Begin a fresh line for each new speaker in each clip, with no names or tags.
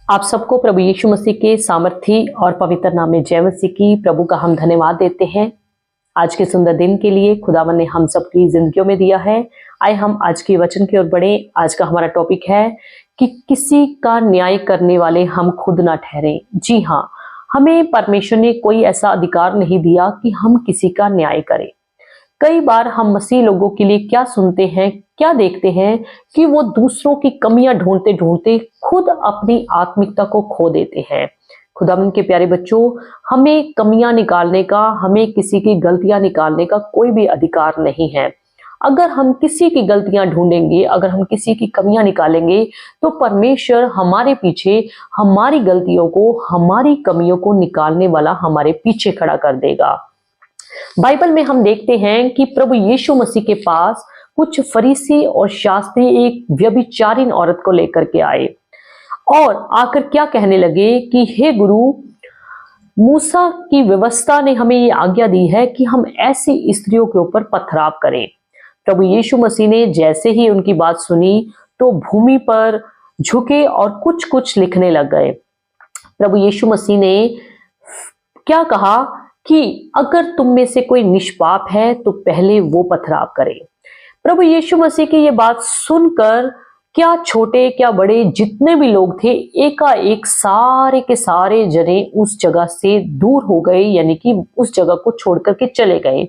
आप सबको प्रभु यीशु मसीह के सामर्थी और पवित्र नाम में जय मसीह की। प्रभु का हम धन्यवाद देते हैं आज के सुंदर दिन के लिए खुदावन ने हम सबकी जिंदगियों में दिया है। आए हम आज के वचन की ओर बढ़े। आज का हमारा टॉपिक है कि किसी का न्याय करने वाले हम खुद ना ठहरें। जी हाँ, हमें परमेश्वर ने कोई ऐसा अधिकार नहीं दिया कि हम किसी का न्याय करें। कई बार हम मसीह लोगों के लिए क्या सुनते हैं, क्या देखते हैं कि वो दूसरों की कमियां ढूंढते ढूंढते खुद अपनी आत्मिकता को खो देते हैं। खुदावंद के प्यारे बच्चों, हमें कमियां निकालने का, हमें किसी की गलतियां निकालने का कोई भी अधिकार नहीं है। अगर हम किसी की गलतियां ढूंढेंगे, अगर हम किसी की कमियां निकालेंगे, तो परमेश्वर हमारे पीछे हमारी गलतियों को, हमारी कमियों को निकालने वाला हमारे पीछे खड़ा कर देगा। बाइबल में हम देखते हैं कि प्रभु यीशु मसीह के पास कुछ फरीसी और शास्त्री एक व्यभिचारिणी औरत को लेकर के आए और आकर क्या कहने लगे कि हे गुरु, मूसा की व्यवस्था ने हमें ये आज्ञा दी है कि हम ऐसी स्त्रियों के ऊपर पथराव करें। प्रभु यीशु मसीह ने जैसे ही उनकी बात सुनी तो भूमि पर झुके और कुछ कुछ लिखने लग गए। प्रभु यीशु मसीह ने क्या कहा कि अगर तुम में से कोई निष्पाप है तो पहले वो पथराव करे। प्रभु यीशु मसीह की ये बात सुनकर क्या छोटे क्या बड़े जितने भी लोग थे, एकाएक सारे के सारे जने उस जगह से दूर हो गए, यानी कि उस जगह को छोड़ करके चले गए।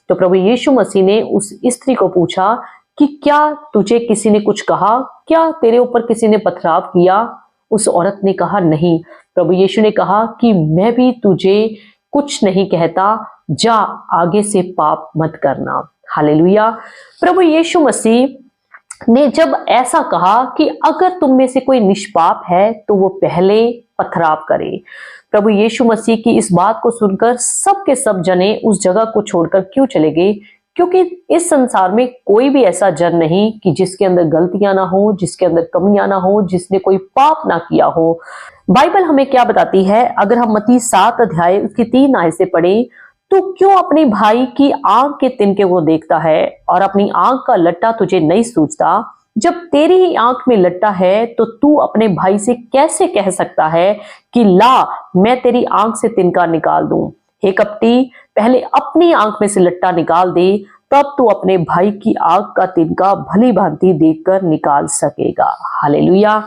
तो प्रभु यीशु मसीह ने उस स्त्री को पूछा कि क्या तुझे किसी ने कुछ कहा, क्या तेरे ऊपर किसी ने पथराव किया? उस औरत ने कहा नहीं। प्रभु यीशु ने कहा कि मैं भी तुझे कुछ नहीं कहता, जा आगे से पाप मत करना। हालेलुया। प्रभु यीशु मसीह ने जब ऐसा कहा कि अगर तुम में से कोई निष्पाप है तो वो पहले पथराव करे, प्रभु यीशु मसीह की इस बात को सुनकर सब के सब जने उस जगह को छोड़कर क्यों चले गए? क्योंकि इस संसार में कोई भी ऐसा जन नहीं कि जिसके अंदर गलतियां ना हो, जिसके अंदर कमियां ना हो, जिसने कोई पाप ना किया हो। बाइबल हमें क्या बताती है? अगर हम मत्ती 7 अध्याय उसकी 3 आयत से पढ़े, तो क्यों अपने भाई की आंख के तिनके को देखता है और अपनी आंख का लट्टा तुझे नहीं सूझता? जब तेरी ही आंख में लट्टा है तो तू अपने भाई से कैसे कह सकता है कि ला मैं तेरी आंख से तिनका निकाल दूं? हे कपटी, पहले अपनी आंख में से लट्टा निकाल दे, तब तू अपने भाई की आंख का तिनका भली भांति देखकर निकाल सकेगा। हालेलुया।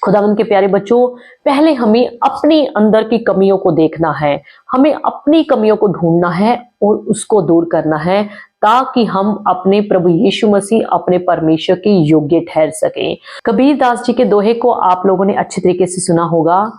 खुदावंद के प्यारे बच्चों, पहले हमें अपने अंदर की कमियों को देखना है, हमें अपनी कमियों को ढूंढना है और उसको दूर करना है, ताकि हम अपने प्रभु यीशु मसीह, अपने परमेश्वर के योग्य ठहर सकें। कबीर दास जी के दोहे को आप लोगों ने अच्छे तरीके से सुना होगा।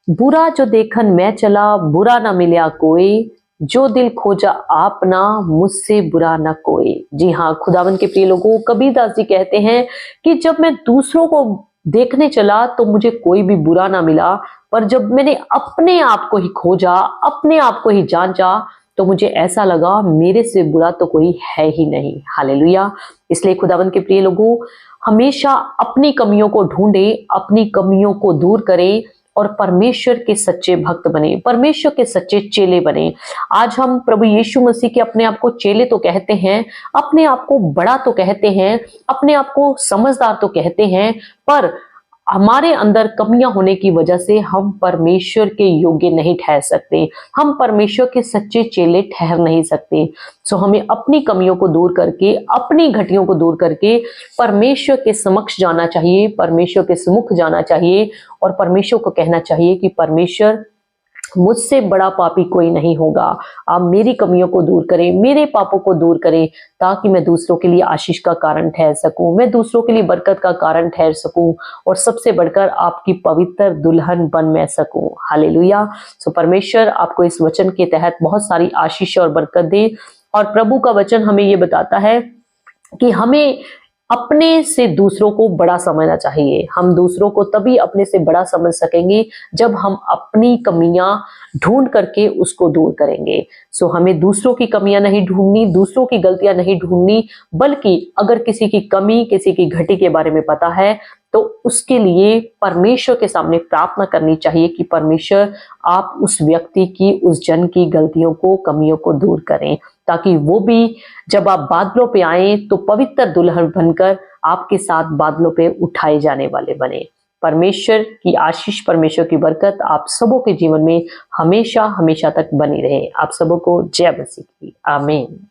बुरा जो देखन मैं चला, बुरा ना मिला कोई, जो दिल खोजा आपना, मुझसे बुरा ना कोई। जी हाँ, खुदावंद के प्रिय लोगों, कबीर दास जी कहते हैं कि जब मैं दूसरों को देखने चला तो मुझे कोई भी बुरा ना मिला, पर जब मैंने अपने आप को ही खोजा, अपने आप को ही जांचा, तो मुझे ऐसा लगा मेरे से बुरा तो कोई है ही नहीं। हालेलुया। इसलिए खुदावंद के प्रिय लोगों, हमेशा अपनी कमियों को ढूंढे, अपनी कमियों को दूर करें और परमेश्वर के सच्चे भक्त बने, परमेश्वर के सच्चे चेले बने। आज हम प्रभु यीशु मसीह के अपने आप को चेले तो कहते हैं, अपने आप को बड़ा तो कहते हैं, अपने आप को समझदार तो कहते हैं, पर हमारे अंदर कमियां होने की वजह से हम परमेश्वर के योग्य नहीं ठहर सकते, हम परमेश्वर के सच्चे चेले ठहर नहीं सकते। सो हमें अपनी कमियों को दूर करके, अपनी घटियों को दूर करके परमेश्वर के समक्ष जाना चाहिए, परमेश्वर के सम्मुख जाना चाहिए और परमेश्वर को कहना चाहिए कि परमेश्वर, मुझसे बड़ा पापी कोई नहीं होगा, आप मेरी कमियों को दूर करें, मेरे पापों को दूर करें, ताकि मैं दूसरों के लिए आशीष का कारण ठहर सकूं, मैं दूसरों के लिए बरकत का कारण ठहर सकूं और सबसे बढ़कर आपकी पवित्र दुल्हन बन मैं सकूं। हालेलुया। सो परमेश्वर आपको इस वचन के तहत बहुत सारी आशीष और बरकत दे। और प्रभु का वचन हमें ये बताता है कि हमें अपने से दूसरों को बड़ा समझना चाहिए। हम दूसरों को तभी अपने से बड़ा समझ सकेंगे जब हम अपनी कमियां ढूंढ करके उसको दूर करेंगे। सो हमें दूसरों की कमियां नहीं ढूंढनी, दूसरों की गलतियां नहीं ढूंढनी, बल्कि अगर किसी की कमी, किसी की घटी के बारे में पता है तो उसके लिए परमेश्वर के सामने प्रार्थना करनी चाहिए कि परमेश्वर, आप उस व्यक्ति की, उस जन की गलतियों को, कमियों को दूर करें, ताकि वो भी जब आप बादलों पे आए तो पवित्र दुल्हन बनकर आपके साथ बादलों पे उठाए जाने वाले बने। परमेश्वर की आशीष, परमेश्वर की बरकत आप सबों के जीवन में हमेशा हमेशा तक बनी रहे। आप सबों को जय मसीह की। आमीन।